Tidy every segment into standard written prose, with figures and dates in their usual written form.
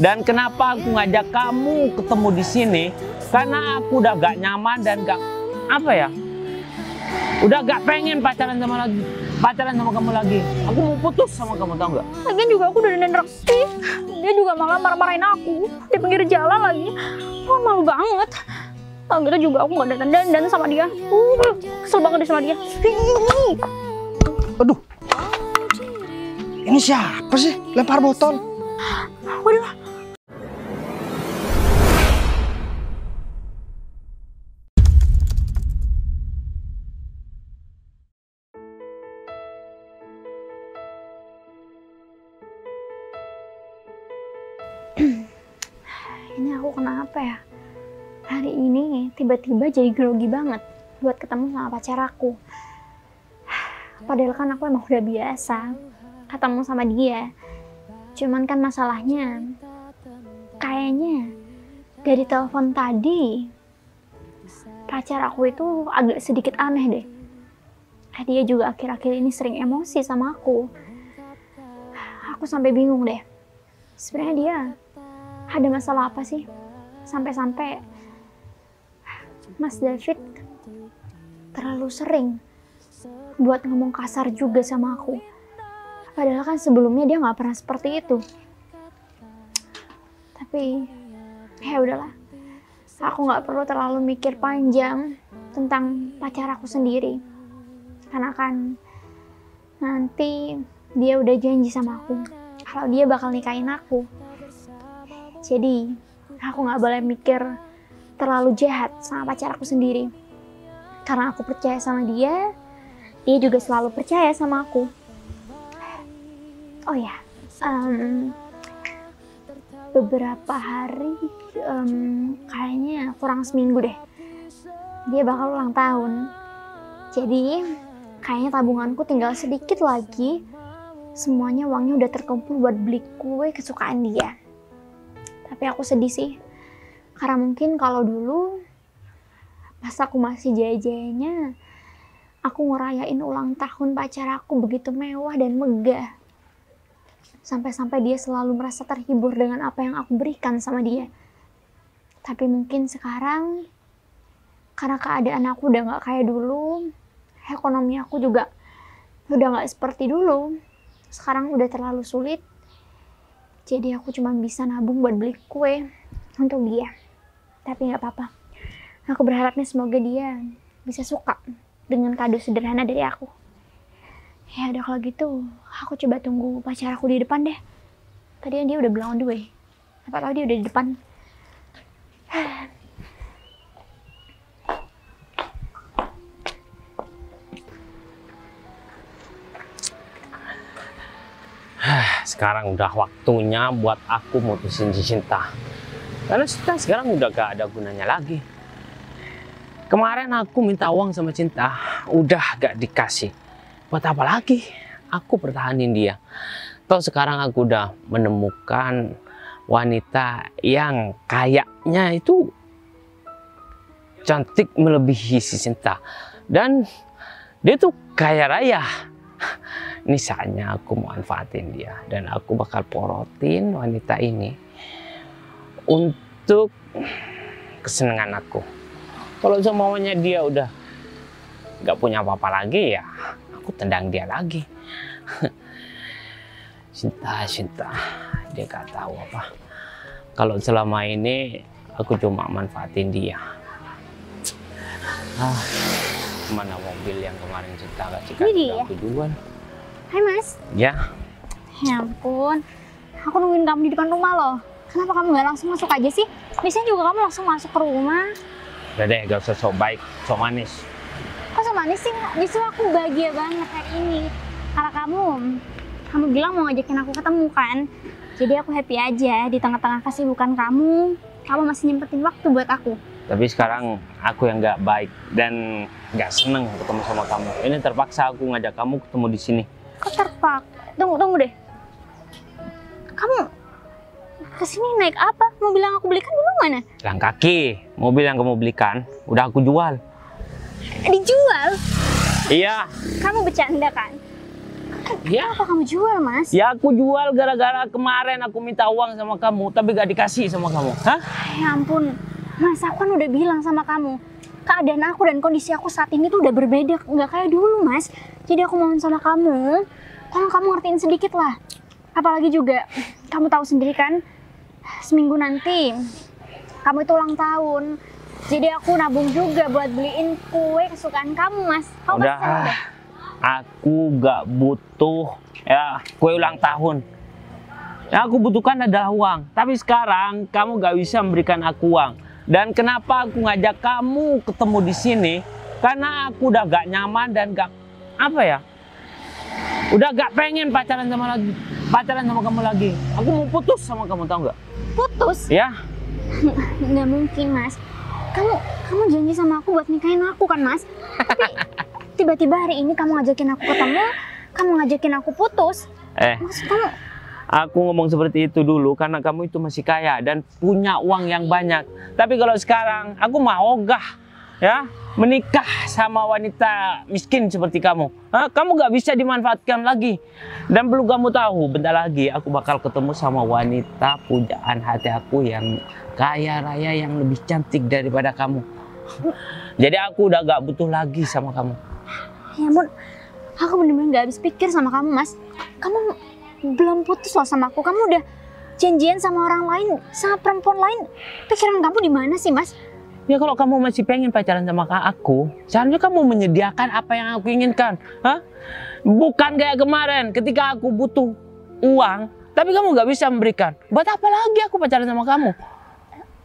Dan kenapa aku ngajak kamu ketemu di sini? Karena aku udah gak nyaman dan gak apa ya? Udah gak pengen pacaran sama kamu lagi. Aku mau putus sama kamu, tau gak? Lagian juga aku udah dandan rapi. Dia juga malah marah-marahin aku di pinggir jalan lagi. Oh, malu banget. Tau gitu juga aku gak dandan sama dia. Kesel banget deh sama dia. Aduh, ini siapa sih lempar botol? Waduh. Ini aku kenapa ya? Hari ini tiba-tiba jadi grogi banget buat ketemu sama pacar aku. Padahal kan aku emang udah biasa ketemu sama dia. Cuman kan masalahnya kayaknya dari telepon tadi pacar aku itu agak sedikit aneh deh. Dia juga akhir-akhir ini sering emosi sama aku. Aku sampai bingung deh. Sebenarnya dia ada masalah apa sih? Sampai-sampai Mas David terlalu sering buat ngomong kasar juga sama aku. Padahal kan sebelumnya dia nggak pernah seperti itu. Tapi ya udahlah. Aku nggak perlu terlalu mikir panjang tentang pacar aku sendiri. Karena kan nanti dia udah janji sama aku kalau dia bakal nikahin aku. Jadi aku nggak boleh mikir terlalu jahat sama pacar aku sendiri. Karena aku percaya sama dia, dia juga selalu percaya sama aku. Oh ya, beberapa hari, kayaknya kurang seminggu deh, dia bakal ulang tahun. Jadi kayaknya tabunganku tinggal sedikit lagi. Semuanya uangnya udah terkumpul buat beli kue kesukaan dia. Tapi aku sedih sih, karena mungkin kalau dulu pas aku masih jaya-jayanya, aku ngerayain ulang tahun pacar aku begitu mewah dan megah. Sampai-sampai dia selalu merasa terhibur dengan apa yang aku berikan sama dia. Tapi mungkin sekarang, karena keadaan aku udah gak kayak dulu, ekonomi aku juga udah gak seperti dulu. Sekarang udah terlalu sulit. Jadi aku cuma bisa nabung buat beli kue untuk dia. Tapi gak apa-apa. Aku berharapnya semoga dia bisa suka dengan kado sederhana dari aku. Ya udah kalau gitu, aku coba tunggu pacar aku di depan deh. Tadi dia udah bilang on the way. Apa tahu dia udah di depan. Sekarang udah waktunya buat aku mutusin Cinta. Karena Cinta sekarang udah gak ada gunanya lagi. Kemarin aku minta uang sama Cinta, udah gak dikasih. Buat apa lagi aku pertahanin dia? Toh sekarang aku udah menemukan wanita yang kayaknya itu cantik melebihi si Cinta. Dan dia tuh kaya raya. Ini saatnya aku manfaatin dia. Dan aku bakal porotin wanita ini untuk kesenangan aku. Kalau semuanya dia udah gak punya apa-apa lagi, ya aku tendang dia lagi. Cinta, dia gak tahu apa. Kalau selama ini aku cuma manfaatin dia. Mana mobil yang kemarin Cinta kasih ke aku jual. Hai Mas. Ya. Ya ampun, aku nungguin kamu di depan rumah loh. Kenapa kamu gak langsung masuk aja sih? Biasanya juga kamu langsung masuk ke rumah. Udah deh, gak usah sok baik, sok manis. Kok so manis sih? Justru aku bahagia banget hari ini. Karena kamu bilang mau ngajakin aku ketemu kan. Jadi aku happy aja di tengah-tengah kesibukan kamu masih nyempetin waktu buat aku. Tapi sekarang aku yang gak baik dan gak seneng ketemu sama kamu. Ini terpaksa aku ngajak kamu ketemu di sini. Kok terpak? Tunggu deh. Kamu kesini naik apa? Mobil yang aku belikan dulu mana? Jalan kaki. Mobil yang kamu belikan udah aku jual. Dijual? Iya. Kamu bercanda kan? Ya, Apa kamu jual, Mas? ya aku jual gara-gara kemarin aku minta uang sama kamu, tapi gak dikasih sama kamu. Hah? Ya ampun, Mas, aku kan udah bilang sama kamu. Keadaan aku dan kondisi aku saat ini tuh udah berbeda, nggak kayak dulu, Mas. Jadi aku mohon sama kamu, tolong kamu ngertiin sedikit lah. Apalagi juga, kamu tahu sendiri kan, seminggu nanti kamu itu ulang tahun. Jadi aku nabung juga buat beliin kue kesukaan kamu, Mas. Kamu Udah, pasti ada. aku gak butuh ya kue ulang tahun. Yang aku butuhkan adalah uang. Tapi sekarang kamu gak bisa memberikan aku uang. Dan kenapa aku ngajak kamu ketemu di sini? Karena aku udah gak nyaman dan gak apa ya? Udah gak pengen pacaran sama kamu lagi. Aku mau putus sama kamu, tahu nggak? Putus? Ya, Nggak mungkin, Mas. Kamu janji sama aku buat nikahin aku kan, Mas? Tapi tiba-tiba hari ini kamu ngajakin aku ketemu, kamu ngajakin aku putus. Maksud kamu? aku ngomong seperti itu dulu karena kamu itu masih kaya dan punya uang yang banyak. Tapi kalau sekarang aku mau ogah ya menikah sama wanita miskin seperti kamu. Kamu gak bisa dimanfaatkan lagi. Dan perlu kamu tahu, bentar lagi aku bakal ketemu sama wanita pujaan hati aku yang kaya raya, yang lebih cantik daripada kamu. Jadi aku udah gak butuh lagi sama kamu. Ya ampun, aku bener-bener gak habis pikir sama kamu, Mas. Kamu belum putus loh sama aku. Kamu udah janjian sama orang lain, sama perempuan lain. Pikiran kamu di mana sih, Mas? Ya kalau kamu masih pengen pacaran sama aku, seharusnya kamu menyediakan apa yang aku inginkan. Bukan kayak kemarin ketika aku butuh uang, tapi kamu gak bisa memberikan. Buat apa lagi aku pacaran sama kamu?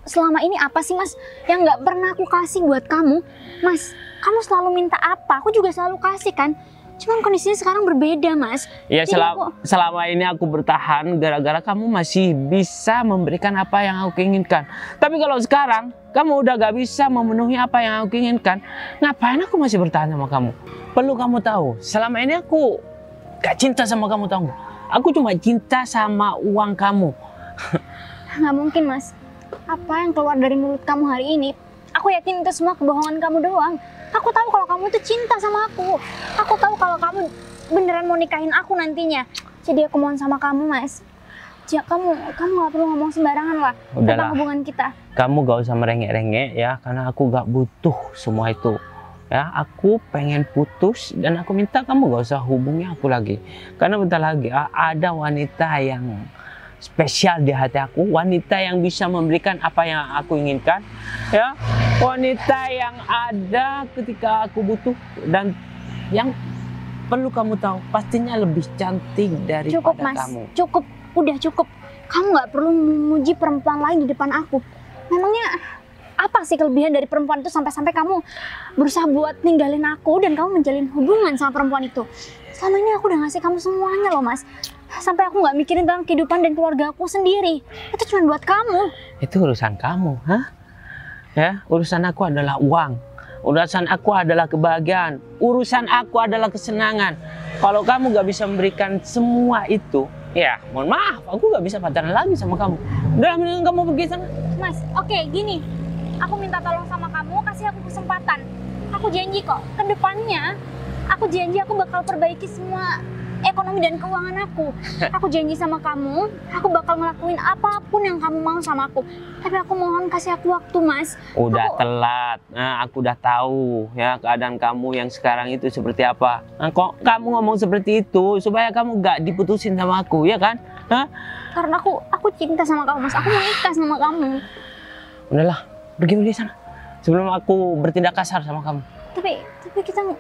Selama ini apa sih, Mas, yang gak pernah aku kasih buat kamu? Mas, kamu selalu minta apa, aku juga selalu kasih kan? Cuman kondisinya sekarang berbeda, Mas. Ya Jadi selama ini aku bertahan gara-gara kamu masih bisa memberikan apa yang aku inginkan. Tapi kalau sekarang kamu udah gak bisa memenuhi apa yang aku inginkan, ngapain aku masih bertahan sama kamu? Perlu kamu tahu, selama ini aku gak cinta sama kamu, tahu nggak? Aku cuma cinta sama uang kamu. Nggak mungkin, Mas. Apa yang keluar dari mulut kamu hari ini, aku yakin itu semua kebohongan kamu doang. Aku tahu kalau kamu itu cinta sama aku. Aku tahu kalau kamu beneran mau nikahin aku nantinya. Jadi aku mohon sama kamu, Mas. Kamu nggak perlu ngomong sembarangan lah tentang hubungan kita. Kamu gak usah merengek-rengek ya, karena aku gak butuh semua itu. Ya, aku pengen putus dan aku minta kamu gak usah hubungi aku lagi. Karena bentar lagi ada wanita yang spesial di hati aku, wanita yang bisa memberikan apa yang aku inginkan, ya, wanita yang ada ketika aku butuh dan yang perlu kamu tahu pastinya lebih cantik daripada Cukup, Mas. kamu. Cukup, udah cukup. Kamu nggak perlu memuji perempuan lain di depan aku. Memangnya apa sih kelebihan dari perempuan itu sampai-sampai kamu berusaha buat ninggalin aku dan kamu menjalin hubungan sama perempuan itu? Selama ini aku udah ngasih kamu semuanya loh, Mas. Sampai aku nggak mikirin tentang kehidupan dan keluarga aku sendiri. Itu cuma buat kamu. Itu urusan kamu, ya, urusan aku adalah uang. Urusan aku adalah kebahagiaan. Urusan aku adalah kesenangan. Kalau kamu gak bisa memberikan semua itu, ya mohon maaf, aku gak bisa pacaran lagi sama kamu. Udah, mendingan kamu pergi sana. Mas, oke, gini. Aku minta tolong sama kamu, kasih aku kesempatan. Aku janji kok, ke depannya aku janji aku bakal perbaiki semua ekonomi dan keuangan aku. Aku janji sama kamu, aku bakal ngelakuin apapun yang kamu mau sama aku. Tapi aku mohon kasih aku waktu, Mas. Udah telat. Nah, aku udah tahu ya keadaan kamu yang sekarang itu seperti apa. Nah, kok kamu ngomong seperti itu supaya kamu gak diputusin sama aku, ya kan? Karena aku cinta sama kamu, Mas. Aku mau nikah sama kamu. Udahlah, pergi sana. Sebelum aku bertindak kasar sama kamu. Tapi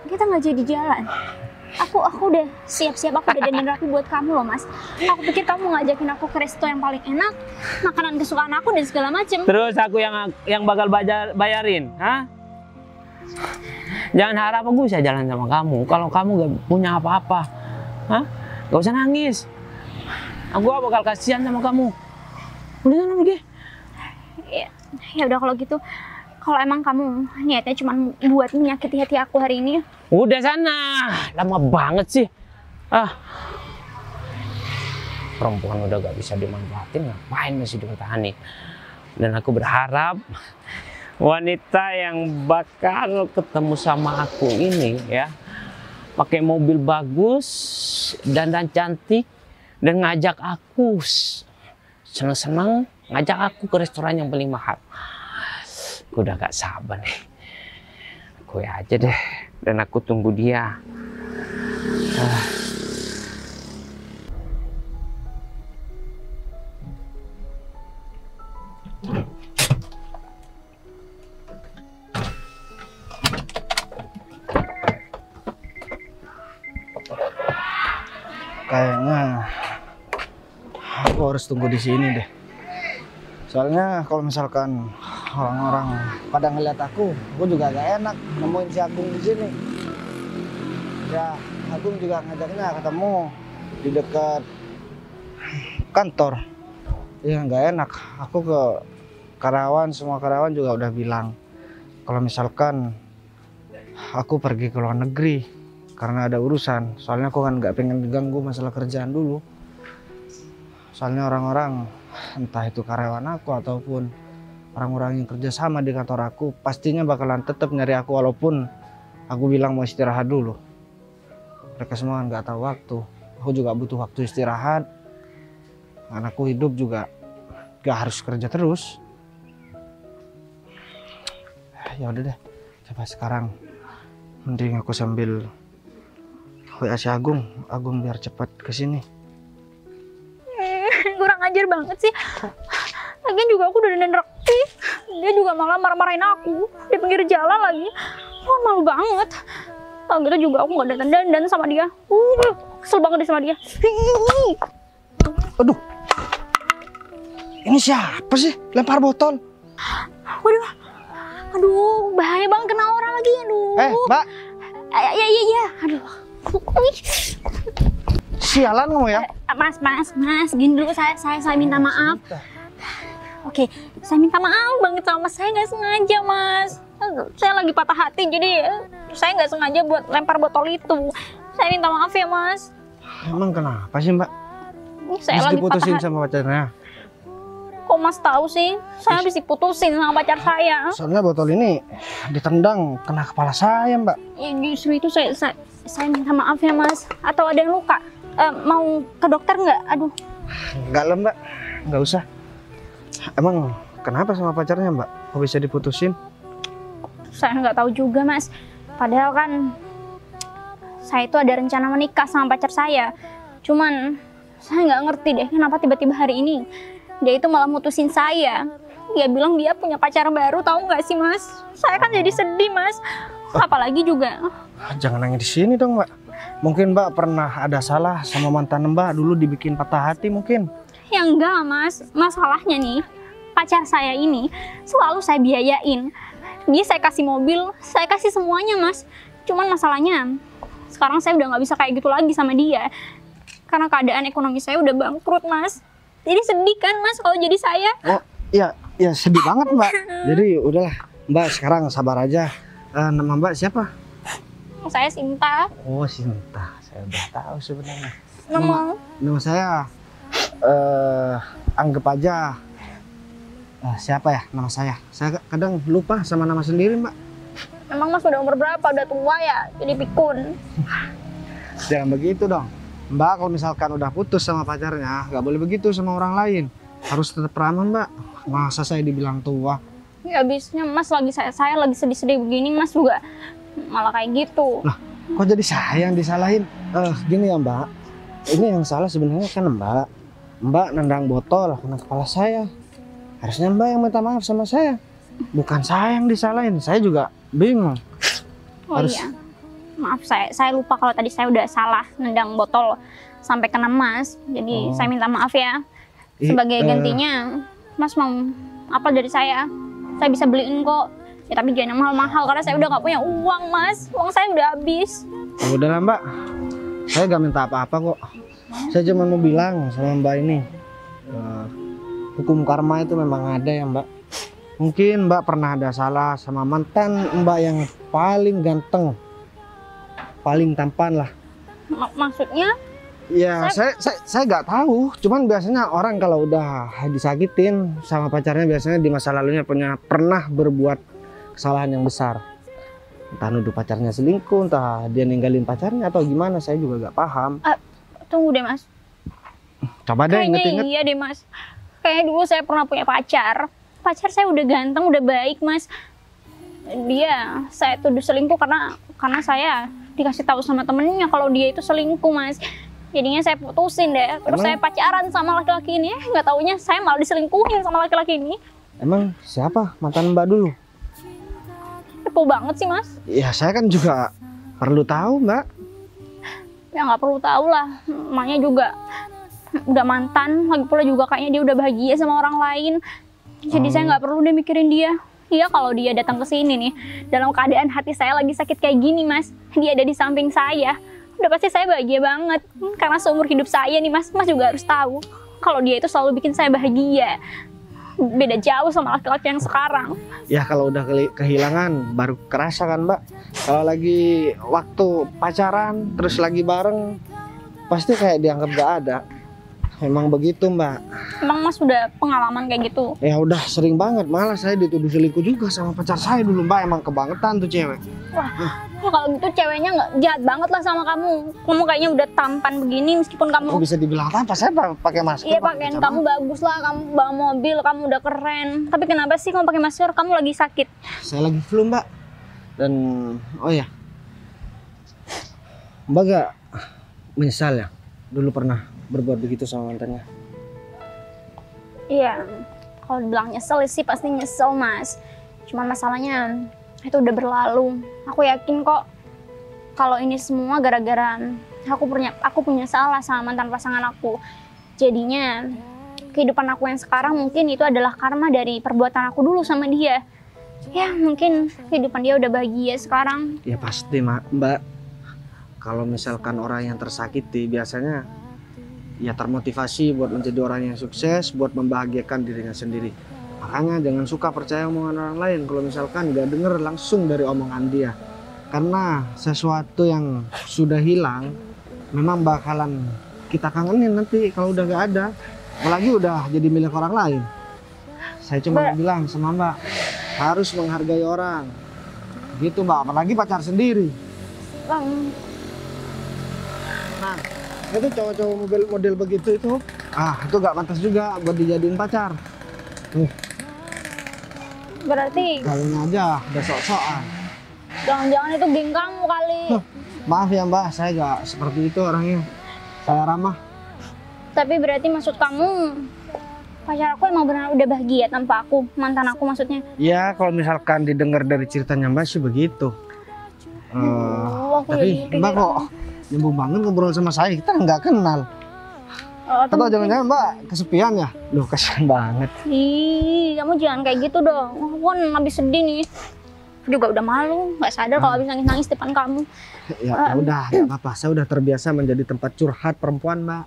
kita nggak jadi jalan. Aku udah siap-siap, aku udah dandan rapi buat kamu loh, Mas. Aku pikir kamu ngajakin aku ke resto yang paling enak, makanan kesukaan aku dan segala macem. Terus aku yang bakal bayarin, Jangan harap aku bisa jalan sama kamu kalau kamu gak punya apa-apa, Gak usah nangis. Aku bakal kasihan sama kamu. Udah sana pergi. Ya udah kalau gitu. Kalau emang kamu niatnya cuma buat menyakiti hati aku hari ini. Udah sana, lama banget sih. Perempuan udah gak bisa dimanfaatin, ngapain masih dipertahanin. Dan aku berharap wanita yang bakal ketemu sama aku ini ya, pakai mobil bagus, dandan cantik, dan ngajak aku seneng-seneng, ngajak aku ke restoran yang paling mahal. Aku udah gak sabar nih. Aku aja deh, dan aku tunggu dia. Kayaknya aku harus tunggu di sini deh. Soalnya kalau misalkan orang-orang pada ngeliat aku juga gak enak nemuin si Agung di sini. Ya, Agung juga ngajaknya ketemu di dekat kantor. Ya nggak enak. Aku ke karyawan, semua karyawan juga udah bilang kalau misalkan aku pergi ke luar negeri karena ada urusan. Soalnya aku kan nggak pengen diganggu masalah kerjaan dulu. Soalnya orang-orang, entah itu karyawan aku ataupun orang-orang yang kerja sama di kantor aku, pastinya bakalan tetap nyari aku walaupun aku bilang mau istirahat dulu. Mereka semua nggak tahu waktu. Aku juga butuh waktu istirahat. Karena aku hidup juga gak harus kerja terus. Ya udah deh, coba sekarang mending aku sambil WA si Agung biar cepat kesini. Kurang ajar banget sih. Lagian juga aku udah dandan rapi. Dia juga malah marah-marahin aku di pinggir jalan lagi. Wah, malu banget. Tau gitu juga aku gak dandan sama dia. Kesel banget deh sama dia. Aduh, ini siapa sih lempar botol? Waduh, aduh, bahaya banget kena orang lagi. Aduh. Mbak. Ya. Aduh. Sialan kamu ya? Mas, gini dulu saya minta maaf. Oke, saya minta maaf banget sama Mas. Saya nggak sengaja, Mas. Saya lagi patah hati, jadi saya nggak sengaja buat lempar botol itu. Saya minta maaf ya, Mas. Emang kenapa sih, Mbak? Saya Habis lagi diputusin patah hati. sama pacarnya? Kok Mas tahu sih? Saya habis diputusin sama pacar saya. Soalnya botol ini ditendang kena kepala saya, Mbak. Ya, justru itu saya minta maaf ya, Mas. Atau ada yang luka? Mau ke dokter nggak? Aduh. Enggak lah, Mbak. Nggak usah. Emang kenapa sama pacarnya, Mbak? Kok bisa diputusin? Saya nggak tahu juga, Mas. Padahal kan saya itu ada rencana menikah sama pacar saya. Cuman saya nggak ngerti deh kenapa tiba-tiba hari ini dia itu malah mutusin saya. Dia bilang dia punya pacar baru, tahu nggak sih, Mas? Saya kan jadi sedih, Mas. Apalagi juga. Jangan nangis di sini dong, Mbak. Mungkin Mbak pernah ada salah sama mantan Mbak, dulu dibikin patah hati mungkin. Ya enggak lah, Mas. Masalahnya nih, pacar saya ini selalu saya biayain. Dia saya kasih mobil, saya kasih semuanya, Mas. Cuman masalahnya, sekarang saya udah nggak bisa kayak gitu lagi sama dia. Karena keadaan ekonomi saya udah bangkrut, Mas. Jadi sedih kan, Mas, kalau jadi saya. Oh, iya sedih banget, Mbak. Jadi udahlah, Mbak sekarang sabar aja. Nama Mbak siapa? Saya Sinta. Oh, Sinta. Saya udah tahu sebenarnya. Nama saya anggap aja siapa ya nama saya? Saya kadang lupa sama nama sendiri, Mbak. Emang Mas udah umur berapa? Udah tua ya? Jadi pikun. Jangan begitu dong. Mbak kalau misalkan udah putus sama pacarnya, nggak boleh begitu sama orang lain. Harus tetap ramah, Mbak. Masa saya dibilang tua? Ya habisnya Mas lagi saya lagi sedih-sedih begini, Mas juga malah kayak gitu. Lah, kok jadi saya yang disalahin? Gini ya, Mbak. Ini yang salah sebenarnya kan Mbak. Mbak nendang botol kena kepala saya. Harusnya Mbak yang minta maaf sama saya. Bukan saya yang disalahin. Saya juga bingung. Oh iya. Maaf, saya lupa kalau tadi saya udah salah nendang botol sampai kena Mas. Jadi saya minta maaf ya. Sebagai gantinya, Mas mau apa dari saya? Saya bisa beliin kok. Ya tapi jangan yang mahal-mahal karena saya udah nggak punya uang, Mas. Uang saya udah habis. Ya udahlah, Mbak. Saya gak minta apa-apa kok. Saya cuma mau bilang sama Mbak ini, hukum karma itu memang ada ya, Mbak. Mungkin Mbak pernah ada salah sama mantan Mbak yang paling ganteng, paling tampan lah. Maksudnya? Ya, saya nggak tahu. Cuman biasanya orang kalau udah disakitin sama pacarnya biasanya di masa lalunya pernah berbuat kesalahan yang besar. Entah nuduh pacarnya selingkuh, entah dia ninggalin pacarnya atau gimana, saya juga gak paham. Tunggu deh Mas. Coba deh Kayaknya inget-inget. iya deh Mas. Kayaknya dulu saya pernah punya pacar. Pacar saya udah ganteng, udah baik Mas. Saya tuduh selingkuh karena saya dikasih tahu sama temennya kalau dia itu selingkuh Mas. Jadinya saya putusin deh. Terus saya pacaran sama laki-laki ini. Nggak taunya saya malah diselingkuhin sama laki-laki ini. Emang siapa mantan Mbak dulu? Kepo banget sih Mas. Ya saya kan juga perlu tahu Mbak. Ya nggak perlu tahu lah. Emaknya juga udah mantan. Lagi pula juga kayaknya dia udah bahagia sama orang lain. Jadi saya nggak perlu deh mikirin dia. Iya, kalau dia datang ke sini nih dalam keadaan hati saya lagi sakit kayak gini Mas, dia ada di samping saya, udah pasti saya bahagia banget. Karena seumur hidup saya nih Mas juga harus tahu kalau dia itu selalu bikin saya bahagia. Beda jauh sama laki-laki yang sekarang. Ya kalau udah kehilangan baru kerasa kan Mbak. Kalau lagi waktu pacaran terus lagi bareng pasti kayak dianggap gak ada. Memang begitu Mbak. Emang Mas udah pengalaman kayak gitu? Ya udah sering banget, malah saya dituduh selingkuh juga sama pacar saya dulu Mbak. Emang kebangetan tuh cewek. Wah, kalau gitu ceweknya nggak jahat banget lah sama kamu. Kamu kayaknya udah tampan begini meskipun kamu. Oh, bisa dibilang apa? Saya pakai masker. Iya, pakaian kamu bagus lah, kamu bawa mobil, kamu udah keren. Tapi kenapa sih kamu pakai masker? Kamu lagi sakit. Saya lagi flu Mbak. Dan oh ya, Mbak gak menyesal ya dulu pernah berbuat begitu sama mantannya? Iya, kalau dibilang nyesel sih pasti nyesel Mas. Cuman masalahnya itu udah berlalu. Aku yakin kok kalau ini semua gara-gara aku punya salah sama mantan pasangan aku. Jadinya kehidupan aku yang sekarang mungkin itu adalah karma dari perbuatan aku dulu sama dia. Ya mungkin kehidupan dia udah bahagia sekarang. Ya pasti Mbak. Kalau misalkan orang yang tersakiti biasanya ya termotivasi buat menjadi orang yang sukses, buat membahagiakan dirinya sendiri. Makanya jangan suka percaya omongan orang lain kalau misalkan gak denger langsung dari omongan dia. Karena sesuatu yang sudah hilang memang bakalan kita kangenin nanti kalau udah gak ada. Apalagi udah jadi milik orang lain. Saya cuma bilang sama Mbak, harus menghargai orang. Gitu Mbak, apalagi pacar sendiri. Nah, itu cowok-cowok model begitu itu itu gak pantas juga buat dijadiin pacar. Berarti Kalian aja udah sok-sokan. jangan-jangan itu geng kamu kali. Maaf ya Mbak, saya gak seperti itu orangnya. Saya ramah. Tapi berarti maksud kamu pacar aku emang benar udah bahagia tanpa aku, mantan aku maksudnya? Ya kalau misalkan didengar dari ceritanya Mbak sih begitu. Tapi Mbak kok nyambung banget ngobrol sama saya, kita nggak kenal. Atau jangan-jangan Mbak kesepian ya? Loh kasihan banget. Ih, kamu jangan kayak gitu dong. Aku kan habis sedih nih. Juga udah malu, nggak sadar kalau habis nangis-nangis depan kamu. Ya udah, nggak apa-apa. Saya udah terbiasa menjadi tempat curhat perempuan Mbak.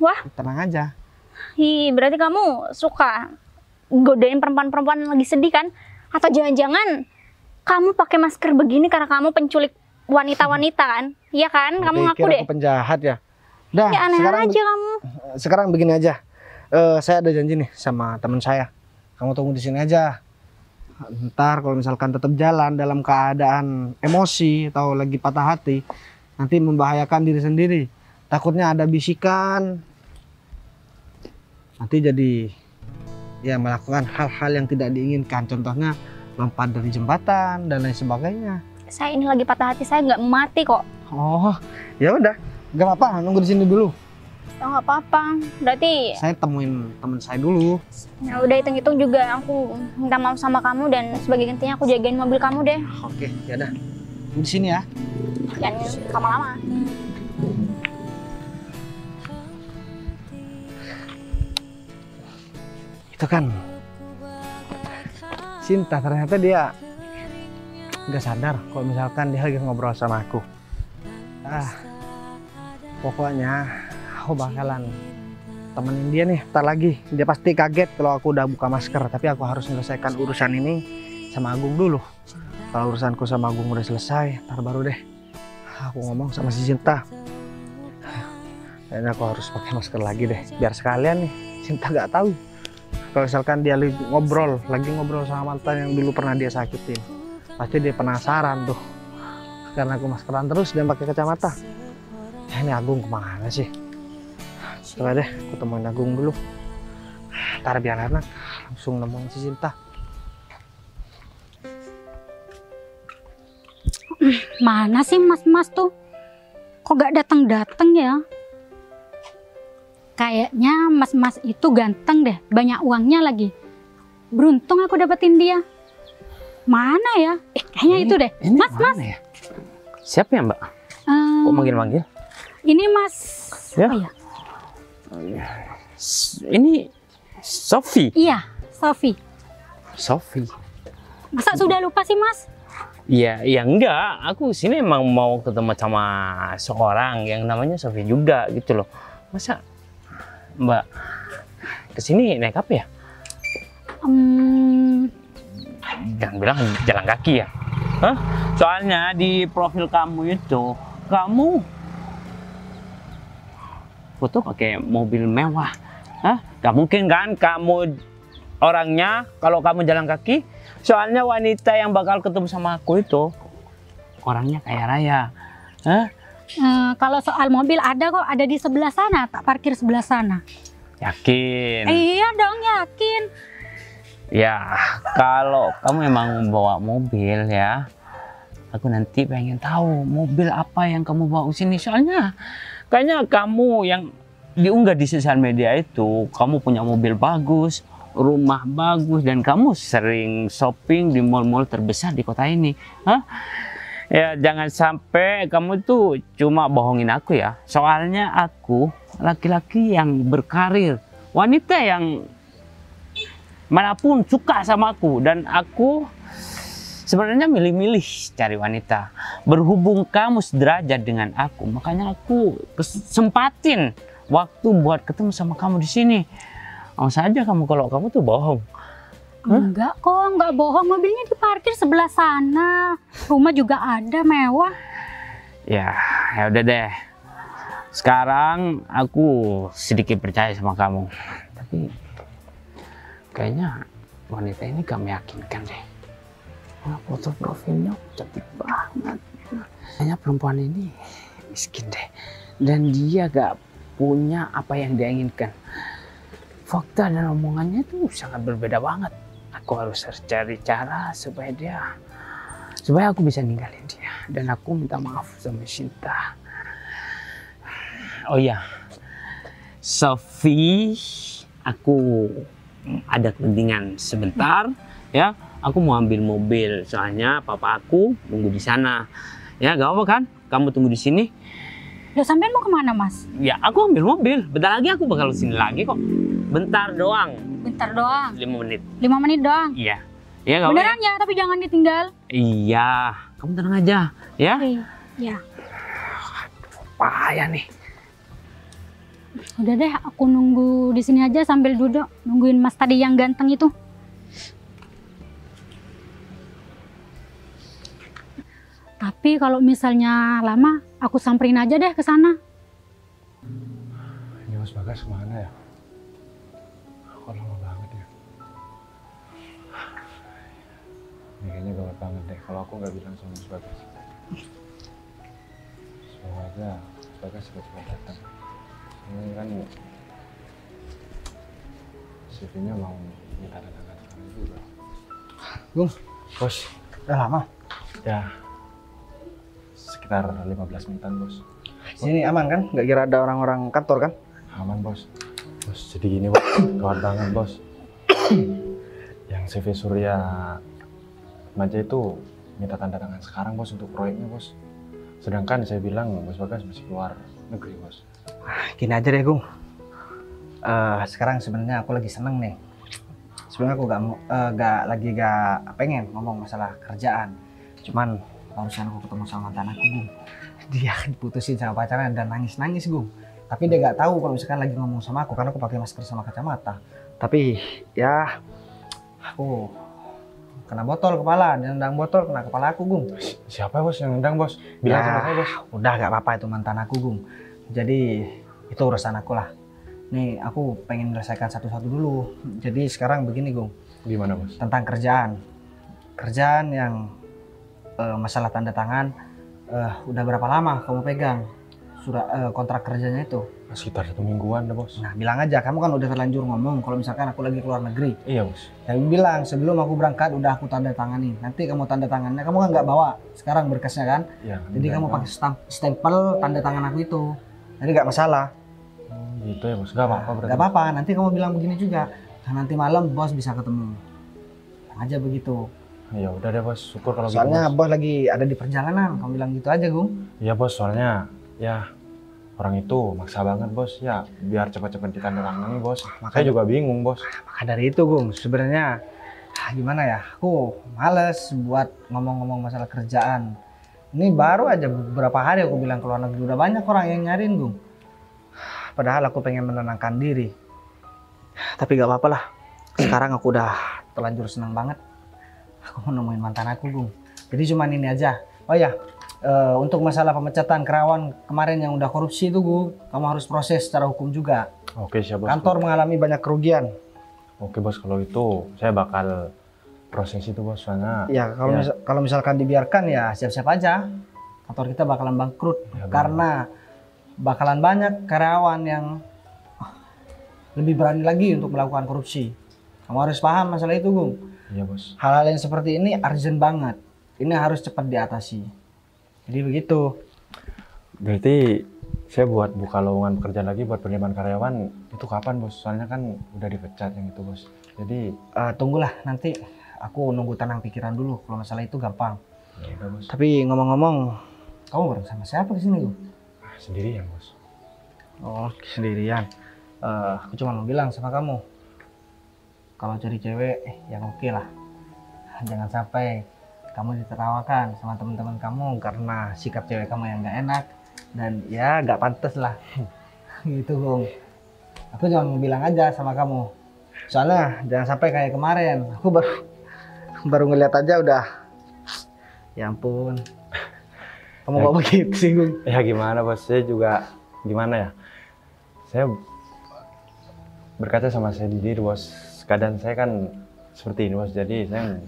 Wah, tenang aja. Ih, berarti kamu suka godain perempuan-perempuan yang lagi sedih kan? Atau jangan-jangan kamu pakai masker begini karena kamu penculik wanita-wanita kan? Iya kan? Kamu ngaku deh. Aku penjahat ya. Dah, ya aneh aja kamu. Sekarang begini aja. Saya ada janji nih sama teman saya. Kamu tunggu di sini aja. Ntar kalau misalkan tetap jalan dalam keadaan emosi atau lagi patah hati, nanti membahayakan diri sendiri. Takutnya ada bisikan. Nanti jadi ya melakukan hal-hal yang tidak diinginkan. Contohnya lompat dari jembatan dan lain sebagainya. Saya ini lagi patah hati, saya nggak mati kok. Oh, ya udah, nggak apa-apa, nunggu di sini dulu. Oh, nggak apa-apa, berarti saya temuin teman saya dulu. Ya udah, hitung-hitung juga aku minta maaf sama kamu dan sebagai gantinya aku jagain mobil kamu deh. Oke, ya udah, di sini ya. Jangan lama-lama. Itu kan Cinta, ternyata dia nggak sadar kalau misalkan dia lagi ngobrol sama aku. Pokoknya aku bakalan temenin dia nih, ntar lagi. Dia pasti kaget kalau aku udah buka masker, tapi aku harus menyelesaikan urusan ini sama Agung dulu. Kalau urusanku sama Agung udah selesai, ntar baru deh aku ngomong sama si Cinta. Kayaknya aku harus pakai masker lagi deh, biar sekalian nih Cinta nggak tahu kalau misalkan dia lagi ngobrol sama mantan yang dulu pernah dia sakitin. Pasti dia penasaran tuh. Karena aku maskeran terus dan pakai kacamata. Ini Agung kemana sih? Coba deh, aku temuin Agung dulu. Ntar biar enak langsung nemuin si Cinta. Mana sih mas-mas tuh? Kok gak datang-datang ya? Kayaknya mas-mas itu ganteng deh, banyak uangnya lagi. Beruntung aku dapetin dia. Mana ya? Kayaknya itu deh. Mas. Ya? Siapa ya, Mbak? Kok manggil-manggil? Ini mas. Ya? Apa ya? Ini Sofi. Iya, Sofi. Sofi. Masa sudah lupa sih mas? Iya, enggak. Aku sini emang mau ketemu sama seorang yang namanya Sofi juga gitu loh. Masa Mbak kesini naik apa ya? Jangan bilang jalan kaki ya. Hah? Soalnya di profil kamu itu, kamu foto pakai mobil mewah. Hah? Gak mungkin kan kamu orangnya kalau kamu jalan kaki. Soalnya wanita yang bakal ketemu sama aku itu orangnya kaya raya. Hah? Kalau soal mobil ada kok, ada di sebelah sana, tak parkir sebelah sana. Yakin? Iya dong, yakin. Ya, kalau kamu emang bawa mobil ya, aku nanti pengen tahu mobil apa yang kamu bawa ke sini. Soalnya kayaknya kamu yang diunggah di sosial media itu, kamu punya mobil bagus, rumah bagus, dan kamu sering shopping di mall-mall terbesar di kota ini. Hah? Ya jangan sampai kamu tuh cuma bohongin aku ya. Soalnya aku laki-laki yang berkarir, wanita yang manapun suka sama aku, dan aku sebenarnya milih-milih cari wanita. Berhubung kamu sederajat dengan aku, makanya aku kesempatin waktu buat ketemu sama kamu di sini. Awas saja kamu kalau kamu tuh bohong. Enggak kok, enggak bohong. Mobilnya diparkir sebelah sana. Rumah juga ada mewah. Ya udah deh. Sekarang aku sedikit percaya sama kamu. Tapi kayaknya wanita ini gak meyakinkan deh. Foto profilnya cantik banget. Kayaknya perempuan ini miskin deh. Dan dia gak punya apa yang dia inginkan. Fakta dan omongannya itu sangat berbeda banget. Aku harus cari cara supaya aku bisa ninggalin dia. Dan aku minta maaf sama Cinta. Oh iya, Sofi, aku ada kepentingan sebentar ya. Aku mau ambil mobil, soalnya papa aku nunggu di sana. Ya, gak apa kan? Kamu tunggu di sini. Loh, sampean mau kemana mas? Ya, aku ambil mobil. Bentar lagi aku bakal sini lagi kok. Bentar doang. Bentar doang. 5 menit. 5 menit doang. Iya. Iya, gak Beneran ya, tapi jangan ditinggal. Iya, kamu tenang aja, ya. Iya. Payah nih. Udah deh, aku nunggu di sini aja sambil duduk nungguin mas tadi yang ganteng itu. Tapi kalau misalnya lama, aku samperin aja deh ke sana. Ini Mas Bagas kemana ya? Kok lama banget ya? Ini kayaknya gawat banget deh kalau aku nggak bilang sama Mas Bagas. Semoga aja Mas Bagas cepat-cepat datang. Ini kan CV-nya mau minta datangkan sekarang juga. Gung, Bos, udah lama. ya sekitar 15 menitan bos. Sini aman kan? Nggak kira ada orang-orang kantor kan? Aman bos. Bos jadi gini bos, gawat banget bos. Yang CV Surya Maja itu minta tanda tangan sekarang bos untuk proyeknya bos. Sedangkan saya bilang Bos Bagas masih keluar negeri bos. Gini aja deh Gung. Sekarang sebenarnya aku lagi seneng nih. Sebenarnya aku gak pengen ngomong masalah kerjaan. Cuman barusan aku ketemu sama mantan aku Gung. Dia diputusin sama pacarnya dan nangis-nangis Gung. Tapi dia gak tahu kalau misalkan lagi ngomong sama aku karena aku pakai masker sama kacamata. Tapi ya aku kena botol kepala, dia nendang botol kena kepala aku Gung. Siapa bos yang nendang bos? Bilang sama saya bos. Udah gak apa-apa, itu mantan aku Gung. Jadi itu urusan aku lah. Nih aku pengen menyelesaikan satu-satu dulu. Jadi sekarang begini Gung. Gimana bos? Tentang kerjaan. Kerjaan yang masalah tanda tangan, udah berapa lama kamu pegang surat kontrak kerjanya itu? Sekitar 1 mingguan dah bos. Nah bilang aja, kamu kan udah terlanjur ngomong kalau misalkan aku lagi keluar negeri. Iya bos. Yang bilang sebelum aku berangkat udah aku tanda tangani. Nanti kamu tanda tangannya, kamu kan nggak bawa sekarang berkasnya kan? Iya. Jadi kamu pakai stempel tanda tangan aku itu. Jadi nggak masalah. Gitu ya bos. Gak apa-apa berarti. Gak apa-apa. Nanti kamu bilang begini juga. Nah, nanti malam bos bisa ketemu. Aja begitu. Ya udah deh bos. Syukur kalau Soalnya gitu bos lagi ada di perjalanan. Kamu bilang gitu aja, Gung. Iya bos. Soalnya ya orang itu maksa banget bos. Ya biar cepat-cepat ditandatangani bos. Makanya juga bingung bos. Maka dari itu, Gung, sebenarnya gimana ya? Aku males buat ngomong-ngomong masalah kerjaan. Ini baru aja beberapa hari aku bilang ke luar negeri. Udah banyak orang yang nyariin, Gung. Padahal aku pengen menenangkan diri. Tapi gak apa-apa lah. Sekarang aku udah terlanjur senang banget. Aku mau nemuin mantan aku, Gung. Jadi cuman ini aja. Oh ya, untuk masalah pemecatan karyawan kemarin yang udah korupsi itu, Gung, kamu harus proses secara hukum juga. Oke siap bos. Kantor mengalami banyak kerugian. Oke bos, kalau itu saya bakal proses itu bos. Soalnya Ya kalau misalkan dibiarkan ya siap-siap aja. Kantor kita bakalan bangkrut Ya, karena bakalan banyak karyawan yang lebih berani lagi untuk melakukan korupsi. Kamu harus paham masalah itu, Gung. iya bos. Hal-hal yang seperti ini urgent banget. Ini harus cepat diatasi. Jadi begitu. Berarti saya buat buka lowongan pekerjaan lagi buat penerimaan karyawan itu kapan bos? Soalnya kan udah dipecat yang itu bos. Jadi Tunggulah nanti. Aku nunggu tenang pikiran dulu. Kalau masalah itu gampang. ya udah bos. Tapi ngomong-ngomong, kamu bareng sama siapa di sini, Gung? Sendirian bos. Oh, sendirian. Aku cuma mau bilang sama kamu, kalau cari cewek yang oke lah. Jangan sampai kamu ditertawakan sama teman-teman kamu karena sikap cewek kamu yang nggak enak dan ya nggak pantas lah. Gitu, Bung. Aku cuma mau bilang aja sama kamu. Soalnya jangan sampai kayak kemarin. Aku baru ngeliat aja udah. Ya ampun. Kamu kok begitu sih, Gung? Ya gimana bos? Saya juga gimana ya? Saya berkaca sama saya sendiri bos. Keadaan saya kan seperti ini bos. Jadi saya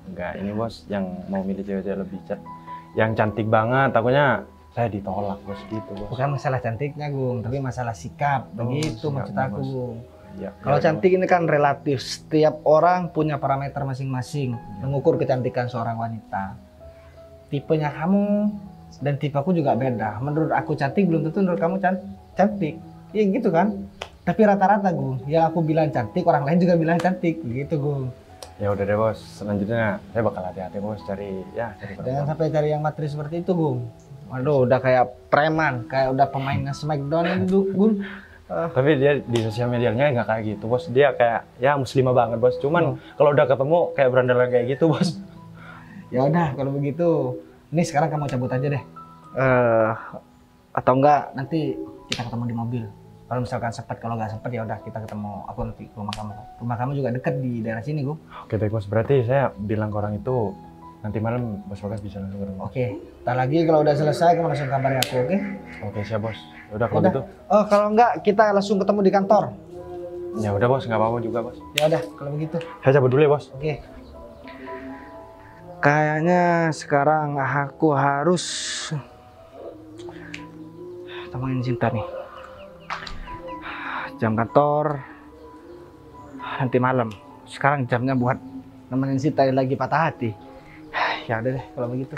nggak ini bos yang mau milih cewek-cewek lebih yang cantik banget. Takutnya saya ditolak bos gitu bos. Bukan masalah cantiknya, Gung, tapi masalah sikap. Begitu sikap, maksud aku, Bos. Gung. Ya, Kalau ya, cantik ini kan relatif. Setiap orang punya parameter masing-masing mengukur kecantikan seorang wanita. Tipenya kamu dan tipe aku juga beda. Menurut aku cantik belum tentu menurut kamu cantik. Iya gitu kan? Tapi rata-rata, Gung, yang aku bilang cantik orang lain juga bilang cantik. Begitu, Gung. Ya udah deh bos. Selanjutnya saya bakal hati-hati bos cari Jangan perempuan. sampai cari yang materi seperti itu, Gung. Waduh, udah kayak preman, kayak udah pemainnya Smackdown itu, Gung. Tapi dia di sosial medianya nggak kayak gitu bos. Dia kayak ya muslimah banget bos. Cuman kalau udah ketemu kayak berandalan kayak gitu bos. Ya udah kalau begitu, ini sekarang kamu cabut aja deh. Atau enggak nanti kita ketemu di mobil. Kalau misalkan sempat, kalau nggak sempat ya udah kita ketemu. Aku nanti ke rumah kamu. Rumah kamu juga dekat di daerah sini, Gung. Oke deh bos. Berarti saya bilang ke orang itu nanti malam bos Bagas bisa langsung ke rumah. Oke. Ntar lagi kalau udah selesai kamu langsung kabarin aku, oke? Oke siap bos. Udah kalau Udah. gitu. Oh kalau enggak kita langsung ketemu di kantor. Ya udah bos, nggak apa-apa juga bos. Ya udah kalau begitu. Saya cabut dulu ya bos. Oke. Kayaknya sekarang aku harus temuin Cinta nih. Jam kantor nanti malam. Sekarang jamnya buat nemenin Cinta yang lagi patah hati. Ya udah deh kalau begitu.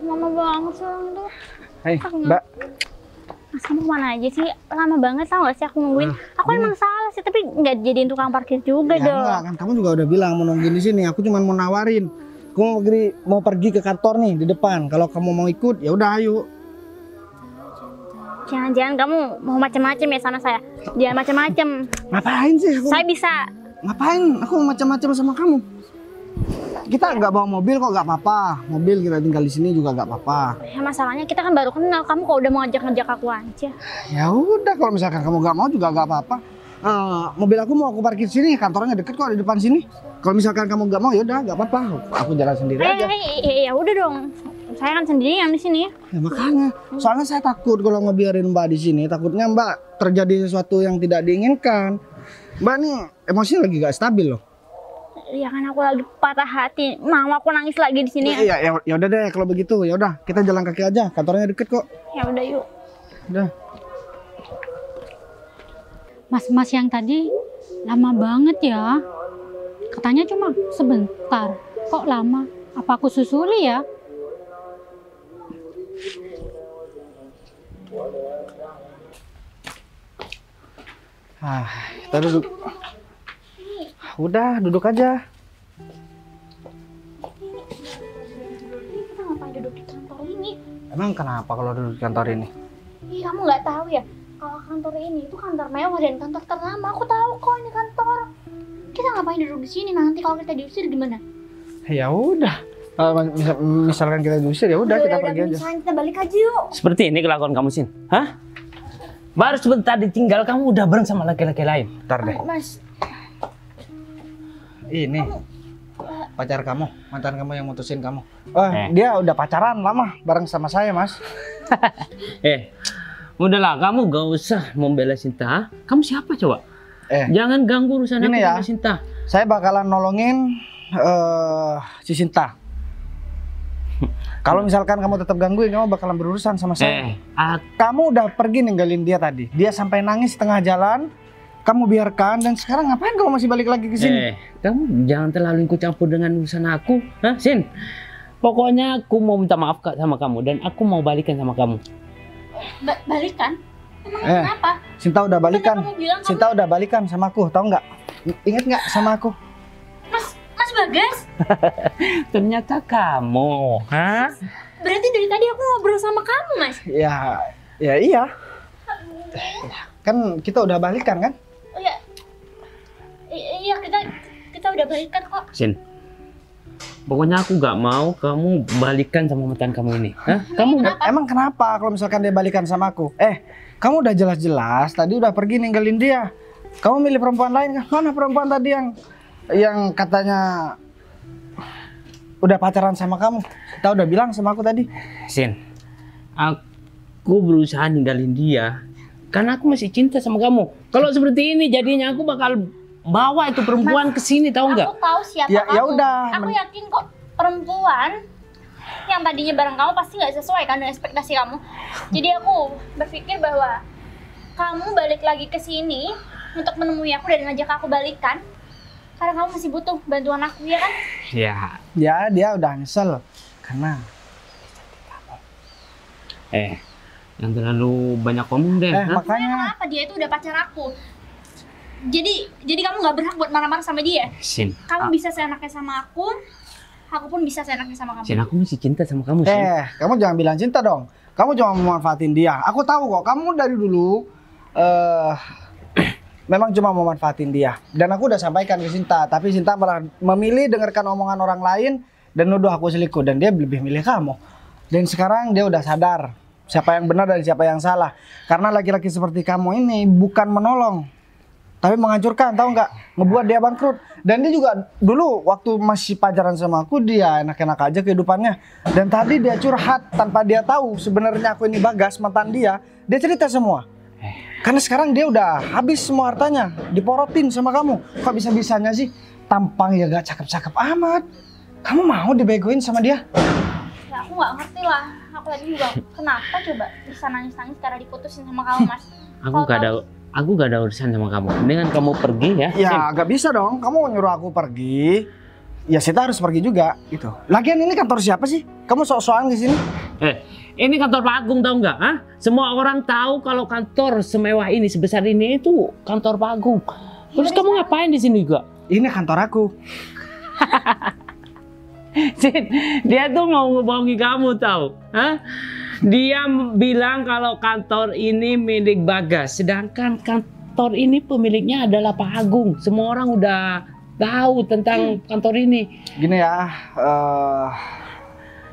Lama banget sih orang itu. Hei, Mbak. Mas, kamu kemana aja sih? Lama banget tau gak sih aku nungguin? Aku emang salah sih, tapi nggak jadiin tukang parkir juga Ya dong. enggak, kan kamu juga udah bilang mau nungguin di sini. Aku cuma mau nawarin. Aku mau pergi ke kantor nih di depan. Kalau kamu mau ikut, ya udah ayo. Jangan-jangan kamu mau macam-macam ya sama saya? Jangan macam-macam. Ngapain sih? Aku, Saya bisa. ngapain? Aku mau macam-macam sama kamu. Kita nggak bawa mobil kok, nggak apa-apa. Mobil kita tinggal di sini juga nggak apa-apa. Ya masalahnya kita kan baru kenal. Kamu kok udah mau ngajak-ngajak aku aja? Ya udah, kalau misalkan kamu nggak mau juga nggak apa-apa. Mobil aku mau aku parkir sini, kantornya deket kok di depan sini. Kalau misalkan kamu nggak mau, ya udah nggak apa-apa. Aku jalan sendiri aja. Ya udah dong. Saya kan sendirian di sini. Ya makanya, soalnya saya takut kalau ngebiarin Mbak di sini. Takutnya Mbak terjadi sesuatu yang tidak diinginkan. Mbak nih emosinya lagi nggak stabil loh. Ya kan aku lagi patah hati. Mama aku nangis lagi di sini. Iya, ya udah deh kalau begitu. Ya udah, kita jalan kaki aja. Kantornya deket kok. Ya udah yuk. Udah. Mas-mas yang tadi lama banget ya. Katanya cuma sebentar. Kok lama? Apa aku susuli ya? Kita duduk. Udah, duduk aja. Kita ngapain duduk di kantor ini? Emang kenapa kalau duduk di kantor ini? Ih, kamu nggak tahu ya? Kalau kantor ini itu kantor mewah dan kantor ternama. Aku tahu kok ini kantor. Kita ngapain duduk di sini? Nanti kalau kita diusir gimana? Ya udah. Misalkan kita diusir ya udah kita pergi aja. Misalnya kita balik aja yuk. Seperti ini kelakuan kamu, Sin. Hah? Baru sebentar ditinggal kamu udah bareng sama laki-laki lain. Ntar deh. Mas, Ini pacar kamu, mantan kamu yang mutusin kamu. Dia udah pacaran lama bareng sama saya, Mas. Udahlah, kamu gak usah membela Sinta. Kamu siapa coba? Jangan ganggu urusan aku ya, sama Sinta. Saya bakalan nolongin si Sinta. Kalau misalkan kamu tetap gangguin, kamu bakalan berurusan sama saya. Kamu udah pergi ninggalin dia tadi. Dia sampai nangis tengah jalan. Kamu biarkan, dan sekarang ngapain kamu masih balik lagi ke sini? Kamu jangan terlalu ikut campur dengan urusan aku, hah, Sin? Pokoknya aku mau minta maaf sama kamu dan aku mau balikan sama kamu. Balikan? Emang kenapa? Sinta udah balikan. Kamu Sinta udah balikan sama aku, tahu nggak? Ingat nggak sama aku? Mas Bagas? Ternyata kamu, hah? Berarti dari tadi aku ngobrol sama kamu, Mas? Ya iya. Kan kita udah balikan kan? Oh ya, iya kita udah balikan kok. Sin, pokoknya aku gak mau kamu balikan sama mantan kamu ini. Hah? Kamu emang kenapa kalau misalkan dia balikan sama aku? Kamu udah jelas-jelas tadi udah pergi ninggalin dia. Kamu milih perempuan lain kan? Mana perempuan tadi yang katanya udah pacaran sama kamu? Kita udah bilang sama aku tadi. Sin, aku berusaha ninggalin dia karena aku masih cinta sama kamu. Kalau seperti ini jadinya aku bakal bawa itu perempuan ke sini, tahu nggak? Aku tahu siapa kamu. Ya udah. Aku yakin kok perempuan yang tadinya bareng kamu pasti nggak sesuai kan dengan ekspektasi kamu. Jadi aku berpikir bahwa kamu balik lagi ke sini untuk menemui aku dan ngajak aku balikan karena kamu masih butuh bantuan aku, ya kan? Ya. Dia udah nyesel karena yang terlalu banyak ngomong deh. Makanya kenapa dia itu udah pacar aku? Jadi kamu nggak berhak buat marah-marah sama dia. Sin, Kamu bisa seenaknya sama aku pun bisa seenaknya sama kamu. Sin, aku masih cinta sama kamu, Sin. Kamu jangan bilang cinta dong. Kamu cuma memanfaatin dia. Aku tahu kok, kamu dari dulu memang cuma memanfaatin dia. Dan aku udah sampaikan ke Sinta, tapi Sinta malah memilih dengarkan omongan orang lain dan nuduh aku selingkuh, dan dia lebih milih kamu. Dan sekarang dia udah sadar siapa yang benar dan siapa yang salah. Karena laki-laki seperti kamu ini bukan menolong, tapi menghancurkan, tahu nggak? Ngebuat dia bangkrut. Dan dia juga dulu waktu masih pacaran sama aku, dia enak-enak aja kehidupannya. Dan tadi dia curhat tanpa dia tahu sebenarnya aku ini Bagas, mantan dia. Dia cerita semua. Karena sekarang dia udah habis semua hartanya, diporotin sama kamu. Kok bisa-bisanya sih? Tampang ya gak cakep-cakep amat. Kamu mau dibegoin sama dia? Ya aku nggak ngerti lah. Aku tadi juga kenapa coba bisa nangis-nangis karena diputusin sama kamu, Mas? Aku gak ada urusan sama kamu. Mendingan kamu pergi ya. Ya gak bisa dong. Kamu nyuruh aku pergi, ya Sita harus pergi juga gitu. Lagian ini kantor siapa sih? Kamu sok-sokan di sini? Ini kantor Pak Agung, tahu nggak? Hah? Semua orang tahu kalau kantor semewah ini, sebesar ini itu kantor Pak Agung. Terus kamu ngapain di sini juga? Ini kantor aku. Sin, dia tuh mau ngebohongi kamu, tahu? Hah? Dia bilang kalau kantor ini milik Bagas, sedangkan kantor ini pemiliknya adalah Pak Agung. Semua orang udah tahu tentang kantor ini. Gini ya,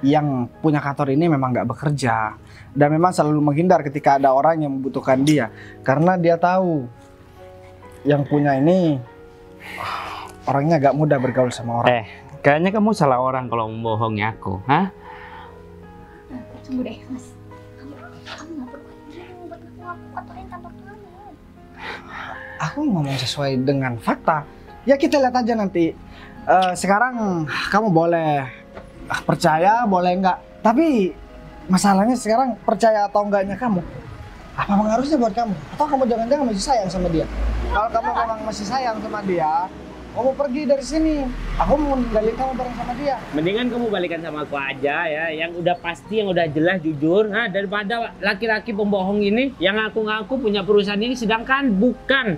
yang punya kantor ini memang nggak bekerja dan memang selalu menghindar ketika ada orang yang membutuhkan dia, karena dia tahu yang punya ini orangnya gak mudah bergaul sama orang. Kayaknya kamu salah orang kalau membohongi aku, hah? Tunggu deh, Mas. Kamu nggak perlu buat aku kotorin kantor kamu. Aku ngomong sesuai dengan fakta. Ya kita lihat aja nanti. Sekarang kamu boleh percaya, boleh enggak. Tapi masalahnya sekarang percaya atau enggaknya kamu, apa pengaruhnya buat kamu? Atau kamu jangan-jangan masih sayang sama dia? Kalau kamu memang masih sayang sama dia, kamu pergi dari sini. Aku mau ninggalin kamu bareng sama dia. Mendingan kamu balikan sama aku aja ya, yang udah pasti, yang udah jelas, jujur. Nah, daripada laki-laki pembohong ini yang ngaku-ngaku punya perusahaan ini sedangkan bukan.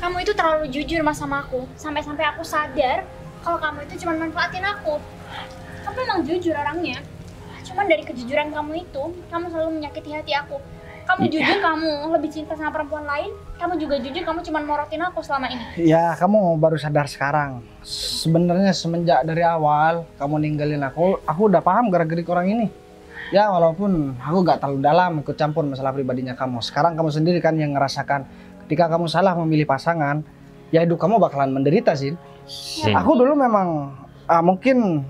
Kamu itu terlalu jujur mas sama aku. Sampai-sampai aku sadar kalau kamu itu cuma manfaatin aku. Kamu emang jujur orangnya. Cuman dari kejujuran kamu itu, kamu selalu menyakiti hati aku. Kamu jujur, kamu lebih cinta sama perempuan lain. Kamu juga jujur, kamu cuma morotin aku selama ini. Ya, kamu baru sadar sekarang. Sebenarnya semenjak dari awal kamu ninggalin aku udah paham gara-gerik orang ini. Ya, walaupun aku gak terlalu dalam ikut campur masalah pribadinya kamu. Sekarang kamu sendiri kan yang ngerasakan ketika kamu salah memilih pasangan, ya hidup kamu bakalan menderita, Sin. Aku dulu memang mungkin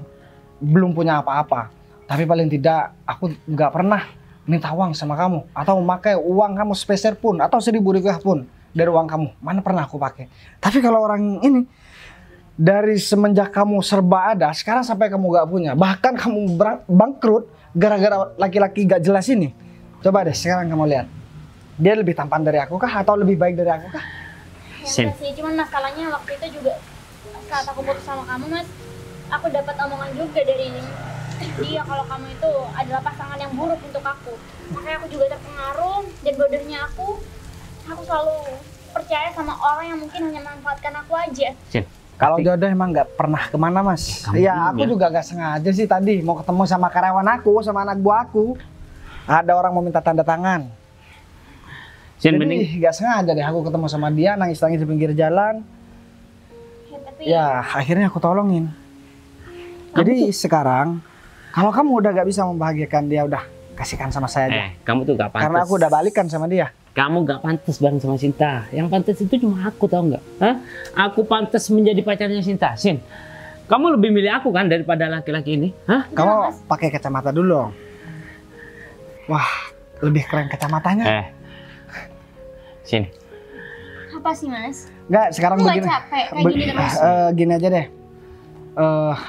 belum punya apa-apa. Tapi paling tidak aku gak pernah minta uang sama kamu atau memakai uang kamu sepeser pun atau 1.000 rupiah pun dari uang kamu, mana pernah aku pakai. Tapi kalau orang ini dari semenjak kamu serba ada, sekarang sampai kamu gak punya, bahkan kamu bangkrut gara-gara laki-laki gak jelas ini. Coba deh sekarang kamu lihat, dia lebih tampan dari aku kah atau lebih baik dari aku kah? Ya enggak sih, cuman masalahnya waktu itu juga saat aku putus sama kamu mas, aku dapat omongan juga dari dia kalau kamu itu adalah pasangan yang buruk untuk aku. Makanya aku juga terpengaruh, dan bodohnya aku selalu percaya sama orang yang mungkin hanya memanfaatkan aku aja. Kalau jodoh emang nggak pernah kemana mas. Iya, aku juga gak sengaja sih tadi mau ketemu sama karyawan aku, sama anak buah aku. Ada orang mau minta tanda tangan. Jadi gak sengaja deh aku ketemu sama dia, nangis-nangis di pinggir jalan. Ya akhirnya aku tolongin. Jadi sekarang kalau kamu udah gak bisa membahagiakan dia, udah kasihkan sama saya aja. Kamu tuh gak pantas. Karena aku udah balikan sama dia. Kamu gak pantas bareng sama Sinta. Yang pantas itu cuma aku, tau nggak? Hah? Aku pantas menjadi pacarnya Sinta. Sin, kamu lebih milih aku kan daripada laki-laki ini? Hah? Kamu pakai kacamata dulu. Wah, lebih keren kacamatanya. Sin. Apa sih mas? Enggak, sekarang Aku begini. gak capek kayak gini terus. Gini aja deh.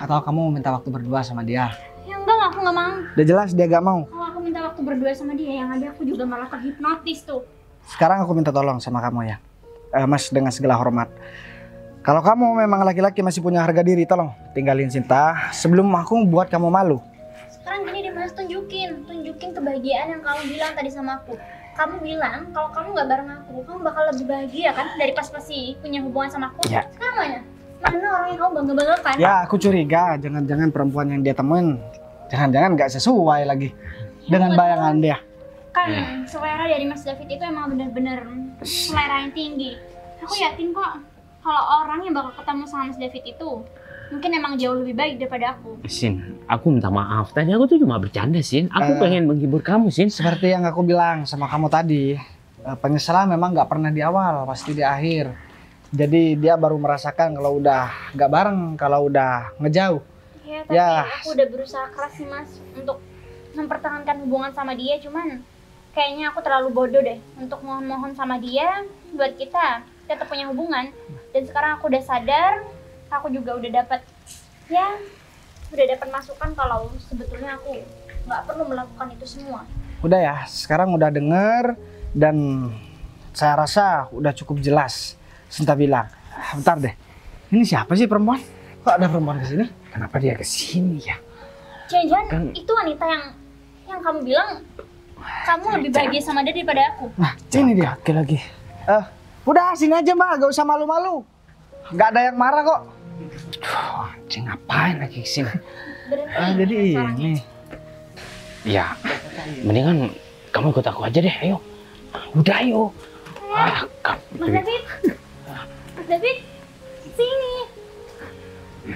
Atau kamu minta waktu berdua sama dia. Ya enggak, aku gak mau. Udah jelas dia gak mau. Kalau aku minta waktu berdua sama dia, yang ada aku juga malah terhipnotis tuh. Sekarang aku minta tolong sama kamu ya, Mas, dengan segala hormat. Kalau kamu memang laki-laki masih punya harga diri, tolong tinggalin Sinta sebelum aku buat kamu malu. Sekarang gini deh mas, tunjukin kebahagiaan yang kamu bilang tadi sama aku. Kamu bilang kalau kamu nggak bareng aku, kamu bakal lebih bahagia kan dari pas masih punya hubungan sama aku. Ya. Sekarang mana? Mana orang yang kamu bangga-banggakan? Ya, aku curiga jangan-jangan perempuan yang dia temuin jangan-jangan nggak sesuai lagi dengan bayangan dia. Kan selera dari Mas David itu emang bener-bener selera yang tinggi. Aku yakin kok kalau orang yang bakal ketemu sama Mas David itu mungkin emang jauh lebih baik daripada aku. Sin, aku minta maaf. Tadi aku tuh cuma bercanda, Sin. Aku pengen menghibur kamu, Sin. Seperti yang aku bilang sama kamu tadi, penyesalan memang nggak pernah di awal, pasti di akhir. Jadi dia baru merasakan kalau udah nggak bareng, kalau udah ngejauh. Ya, tapi aku udah berusaha keras sih mas untuk mempertahankan hubungan sama dia, cuman kayaknya aku terlalu bodoh deh untuk mohon-mohon sama dia buat kita tetap punya hubungan. Dan sekarang aku udah sadar, aku juga udah dapat masukan kalau sebetulnya aku nggak perlu melakukan itu semua. Udah ya, sekarang udah denger dan saya rasa udah cukup jelas. Sinta bilang, bentar deh, ini siapa sih perempuan? Kok ada perempuan kesini? Kenapa dia kesini ya? Jangan-jangan itu wanita yang kamu bilang kamu lebih bahagia sama dia daripada aku. Nah, ini dia. Lagi. Udah sini aja mbak, gak usah malu-malu. Gak ada yang marah kok. Anjing, ngapain lagi kesini? Jadi ini. Ya, mendingan kamu ikut aku aja deh, ayo. Udah ayo. Mas David, sini.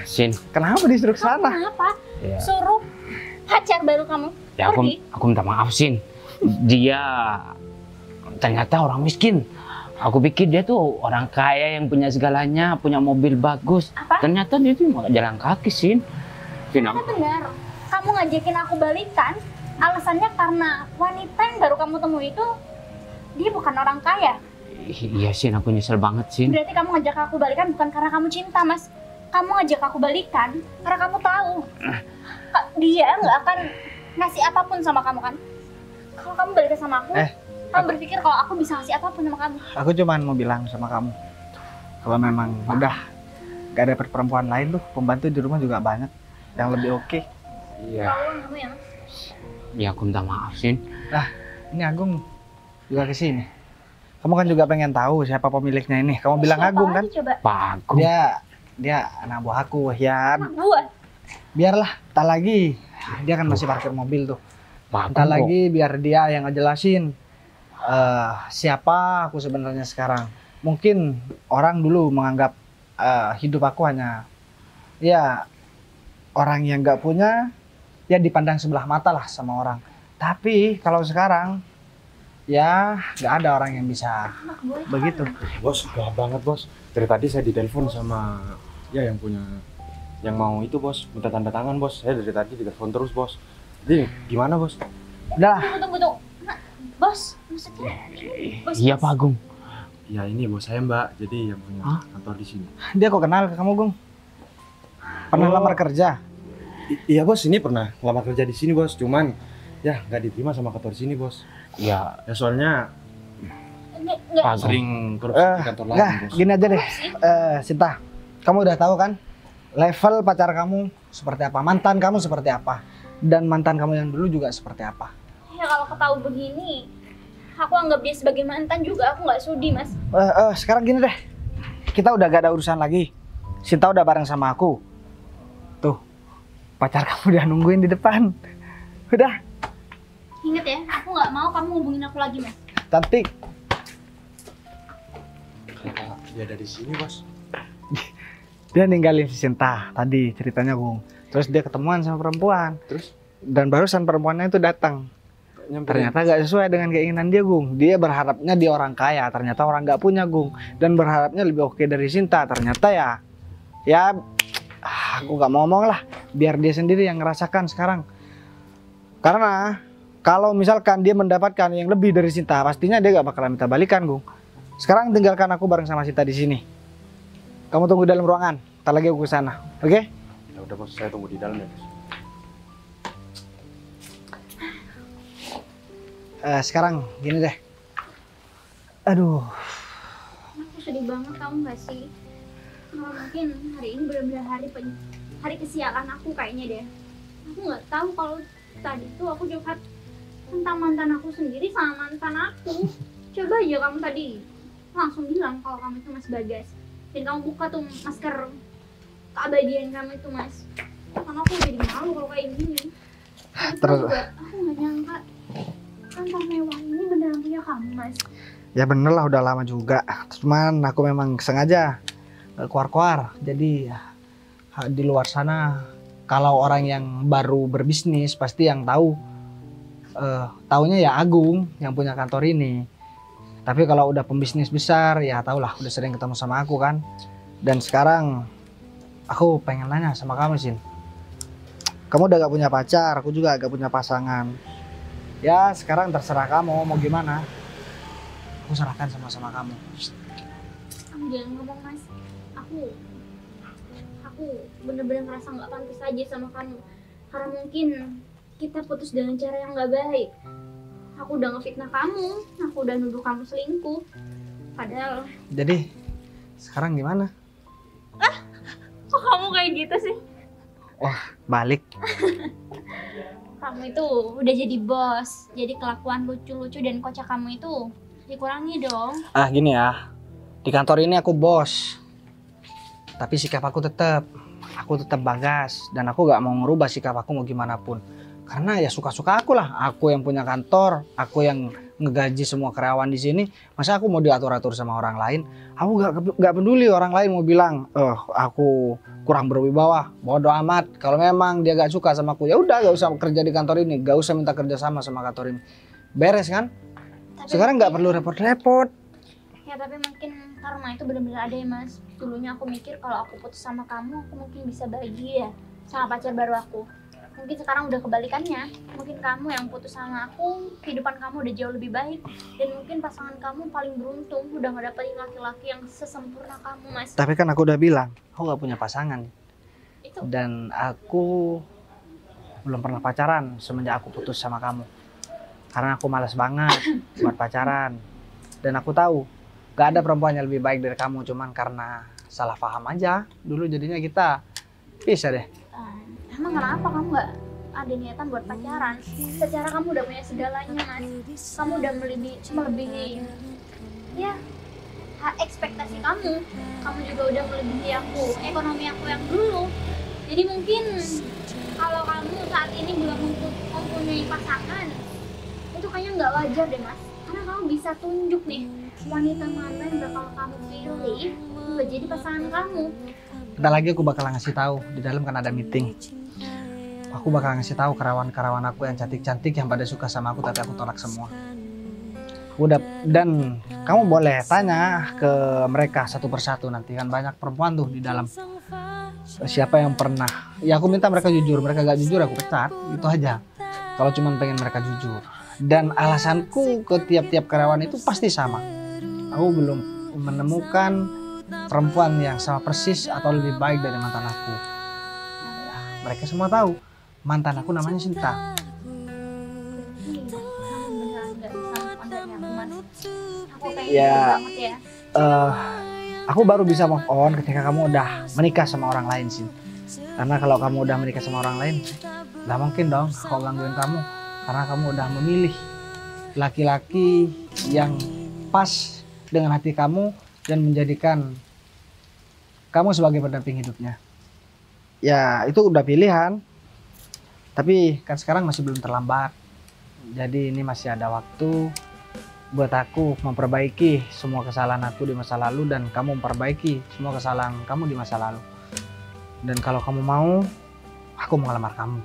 Sin, kenapa disuruh ke sana? Kenapa? Ya. Suruh pacar baru kamu Ya pergi. aku minta maaf, Sin. Dia ternyata orang miskin. Aku pikir dia tuh orang kaya yang punya segalanya, punya mobil bagus. Apa? Ternyata dia tuh jalan kaki, Sin. Ternyata benar. Kamu ngajakin aku balikan, alasannya karena wanita yang baru kamu temui itu dia bukan orang kaya. Iya, Sin, aku nyesel banget, Sin. Berarti kamu ngajak aku balikan bukan karena kamu cinta, Mas. kamu ngajak aku balikan karena kamu tahu dia nggak akan ngasih apapun sama kamu kan. Kalau kamu balikan sama aku, kamu berpikir kalau aku bisa ngasih apapun sama kamu. Aku cuman mau bilang sama kamu, kalau memang udah gak ada perempuan lain tuh, pembantu di rumah juga banyak yang lebih oke. Iya. Kamu ya Mas. Ya aku minta maaf Sin. Nah, ini Agung juga kesini. Kamu kan juga pengen tahu siapa pemiliknya ini. Kamu bilang Siapa Agung kan? lagi coba? Pak Agung. Dia anak buah aku ya. Anak buah. Biarlah, tak lagi. Dia kan masih parkir mobil tuh. Pak Entar Agung kok. lagi biar dia yang ngejelasin siapa aku sebenarnya sekarang. Mungkin orang dulu menganggap hidup aku hanya ya orang yang nggak punya, ya dipandang sebelah mata lah sama orang. Tapi kalau sekarang ya nggak ada orang yang bisa Anak buah itu begitu. Bos, gak banget bos. Dari tadi saya ditelepon sama ya yang punya, yang mau itu bos, minta tanda tangan bos. Saya dari tadi ditelepon terus bos. Jadi gimana bos? Udah, Tunggu. Nah, bos, maksudnya? Bos, Iya Pak Agung. Ya ini bos saya mbak, jadi yang punya kantor di sini. dia kok kenal ke kamu, Gung? Pernah lamar kerja? Iya bos, ini pernah lamar kerja di sini bos, cuman ya nggak diterima sama kantor sini bos. Ya Ya soalnya Nggak. Pak Agung. sering korupsi di kantor lain Enggak, bos. gini aja deh. Sinta, kamu udah tahu kan level pacar kamu seperti apa, mantan kamu seperti apa, dan mantan kamu yang dulu juga seperti apa. Ya kalau ketahu begini, aku anggap dia sebagai mantan juga, aku nggak sudi Mas. Sekarang gini deh, kita udah gak ada urusan lagi. Sinta udah bareng sama aku. Tuh, pacar kamu udah nungguin di depan. Udah, Ingat ya, aku nggak mau kamu hubungin aku lagi Mas. cantik. Kenapa dia ada di sini bos? Dia ninggalin si Sinta tadi ceritanya, Gung. Terus dia ketemuan sama perempuan. Terus? Dan barusan perempuannya itu datang. Nyamperin. Ternyata gak sesuai dengan keinginan dia, Gung. Dia berharapnya dia orang kaya, ternyata orang gak punya, Gung. Dan berharapnya lebih oke dari Sinta, ternyata aku gak mau ngomong lah. Biar dia sendiri yang ngerasakan sekarang. Karena kalau misalkan dia mendapatkan yang lebih dari Sinta, pastinya dia gak bakalan minta balikan, Gung. Sekarang tinggalkan aku bareng sama Sinta di sini. Kamu tunggu dalam ruangan. Ntar lagi aku ke sana, oke? Ya udah bos, saya tunggu di dalam ya bos. Sekarang gini deh. Aduh, Aku sedih banget, tahu nggak sih? Kalau mungkin hari ini benar-benar hari kesialan aku kayaknya deh. Aku nggak tahu kalau tadi tuh aku curhat tentang mantan aku sendiri sama mantan aku. Coba aja kamu tadi langsung bilang kalau kamu itu Mas Bagas. Dan kamu buka tuh masker keabadian kamu itu Mas. Karena aku jadi malu kalau kayak gini. Terus- Aku nggak nyangka kantor mewah ini beneran punya kamu Mas. ya bener lah, udah lama juga. Cuman aku memang sengaja keluar-keluar. Jadi di luar sana, kalau orang yang baru berbisnis pasti yang tahu, taunya ya Agung yang punya kantor ini. Tapi kalau udah pembisnis besar, ya tau lah, udah sering ketemu sama aku kan. Dan sekarang aku pengen nanya sama kamu, Sin. Kamu udah gak punya pacar, aku juga gak punya pasangan. Ya sekarang terserah kamu mau gimana. Aku serahkan sama kamu. Kamu jangan ngomong Mas. Aku bener-bener ngerasa nggak pantas aja sama kamu. Karena mungkin kita putus dengan cara yang nggak baik. Aku udah ngefitnah kamu, aku udah nuduh kamu selingkuh. Padahal, Jadi sekarang gimana? kok kamu kayak gitu sih? Balik. Kamu itu udah jadi bos, jadi kelakuan lucu-lucu dan kocak kamu itu dikurangi dong. Gini ya. Di kantor ini aku bos. Tapi sikap aku tetap Bagas, dan aku gak mau ngerubah sikap aku mau gimana pun. Karena ya suka-suka aku lah. Aku yang punya kantor, aku yang ngegaji semua karyawan di sini. Masa aku mau diatur-atur sama orang lain? Aku gak peduli orang lain mau bilang, aku kurang berwibawa. Bodoh amat. Kalau memang dia gak suka sama aku, ya udah gak usah kerja di kantor ini, gak usah minta kerja sama kantor ini. Beres kan? Tapi Sekarang nggak perlu repot-repot. Ya tapi mungkin karma itu bener-bener ada ya Mas. Dulunya aku mikir kalau aku putus sama kamu, aku mungkin bisa bahagia sama pacar baru aku. Mungkin sekarang udah kebalikannya. Mungkin kamu yang putus sama aku, kehidupan kamu udah jauh lebih baik. Dan mungkin pasangan kamu paling beruntung udah ngedapetin laki-laki yang sesempurna kamu, Mas. Tapi kan aku udah bilang, aku gak punya pasangan. Itu Dan aku belum pernah pacaran semenjak aku putus sama kamu. Karena aku malas banget buat pacaran. Dan aku tahu, gak ada perempuan yang lebih baik dari kamu. Cuman karena salah paham aja. Dulu jadinya kita pisah deh. emang kenapa kamu nggak ada niatan buat pacaran? Secara kamu udah punya segalanya, Mas. Kamu udah melebihi ya ekspektasi kamu. Kamu juga udah melebihi aku, ekonomi aku yang dulu. Jadi mungkin kalau kamu saat ini belum mempunyai pasangan, itu kayaknya nggak wajar deh, Mas. Karena kamu bisa tunjuk nih wanita mana yang bakal kamu pilih buat jadi pasangan kamu. Bentar lagi aku bakal ngasih tahu, di dalam kan ada meeting. Aku bakal ngasih tahu karawan-karawan aku yang cantik-cantik yang pada suka sama aku tapi aku tolak semua. Dan kamu boleh tanya ke mereka satu persatu, nanti kan banyak perempuan tuh di dalam. Siapa yang pernah? Ya aku minta mereka jujur, mereka gak jujur aku pecat, itu aja. Kalau cuma pengen mereka jujur. Dan alasanku ke tiap-tiap karyawan itu pasti sama. Aku belum menemukan perempuan yang sama persis atau lebih baik dari mantan aku. Ya, mereka semua tahu mantan aku namanya Sinta. Ya, aku baru bisa move on ketika kamu udah menikah sama orang lain sih. Karena kalau kamu udah menikah sama orang lain, nggak mungkin dong aku gangguin kamu. Karena kamu udah memilih laki-laki yang pas dengan hati kamu dan menjadikan kamu sebagai pendamping hidupnya. Ya itu udah pilihan. Tapi kan sekarang masih belum terlambat. Jadi ini masih ada waktu buat aku memperbaiki semua kesalahan aku di masa lalu dan kamu memperbaiki semua kesalahan kamu di masa lalu. Dan kalau kamu mau, aku mau ngelamar kamu.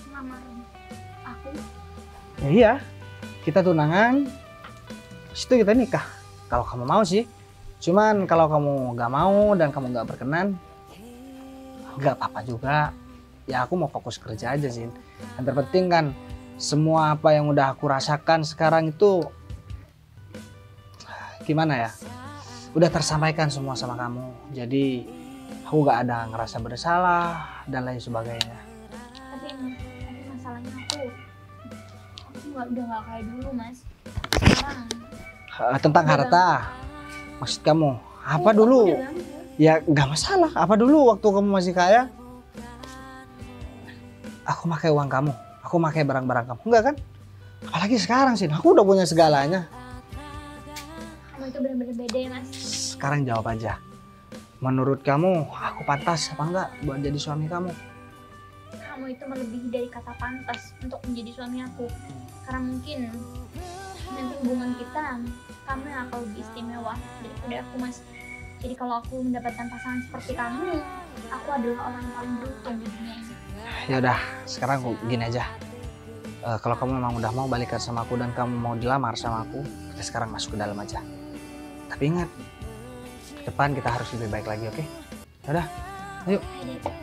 Ngelamar aku? Ya iya, kita tunangan, situ kita nikah. Kalau kamu mau sih. Cuman kalau kamu gak mau dan kamu gak berkenan, gak apa-apa juga. Ya aku mau fokus kerja aja sih. Yang terpenting kan semua apa yang udah aku rasakan sekarang itu gimana ya, udah tersampaikan semua sama kamu. Jadi aku gak ada ngerasa bersalah dan lain sebagainya. Tapi masalahnya aku udah gak kayak dulu, Mas. Sekarang tentang harta maksud kamu apa dulu? Ya gak masalah. Apa dulu waktu kamu masih kaya aku pakai uang kamu, aku pakai barang-barang kamu, enggak kan? Apalagi sekarang sih, aku udah punya segalanya. Kamu itu bener-bener beda ya, Mas. Sekarang jawab aja, menurut kamu aku pantas apa enggak buat jadi suami kamu? Kamu itu melebihi dari kata pantas untuk menjadi suami aku. Karena mungkin nanti hubungan kita, kamu yang akan lebih istimewa daripada aku, Mas. Jadi kalau aku mendapatkan pasangan seperti kamu, aku adalah orang yang paling beruntung di dunia ini. Ya udah, sekarang aku gini aja. Kalau kamu memang udah mau balikan sama aku dan kamu mau dilamar sama aku, kita sekarang masuk ke dalam aja. Tapi ingat, ke depan kita harus lebih baik lagi, oke? Udah, ayo. Ayo deh.